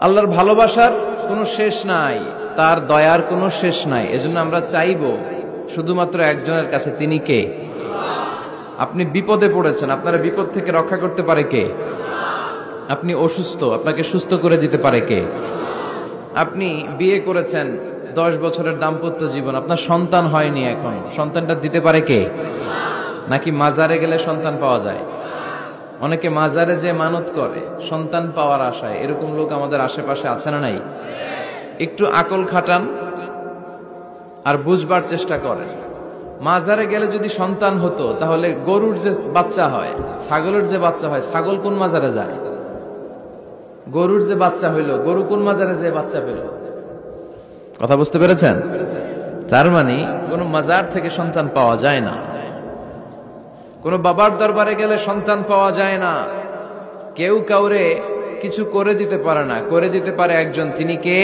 আল্লাহর ভালোবাসার কোনো শেষ নাই, তার দয়ার কোনো শেষ নাই। এজন্য আমরা চাইবো শুধুমাত্র একজনের কাছে, তিনি কে? আপনি বিপদে পড়েছেন, আপনার বিপদ থেকে রক্ষা করতে পারে কে? আপনি অসুস্থ, আপনাকে সুস্থ করে দিতে পারে কে? আপনি বিয়ে করেছেন, 10 বছরের দাম্পত্য জীবন, আপনার সন্তান হয়নি, এখন সন্তানটা দিতে পারে কে? নাকি মাজারে গেলে সন্তান পাওয়া যায়? অনেকে মাজারে যে মানত করে সন্তান পাওয়ার আশায়, এরকম লোক আমাদের আশেপাশে আছে না নাই? একটু আকল খাটান আর বুঝবার চেষ্টা করেন। মাজারে গেলে যদি সন্তান হতো, তাহলে গরুর যে বাচ্চা হয়, ছাগলের যে বাচ্চা হয়, ছাগল কোন মাজারে যায়? গরুর যে বাচ্চা হইল, গরু কোন মাজারে যে বাচ্চা পেল? কথা বুঝতে পেরেছেন? তার মানে কোন মাজার থেকে সন্তান পাওয়া যায় না, কোন বাবার দরবারে গেলে সন্তান পাওয়া যায় না। কেউ কাউরে কিছু করে দিতে পারে না, করে দিতে পারে একজন, তিনি কে?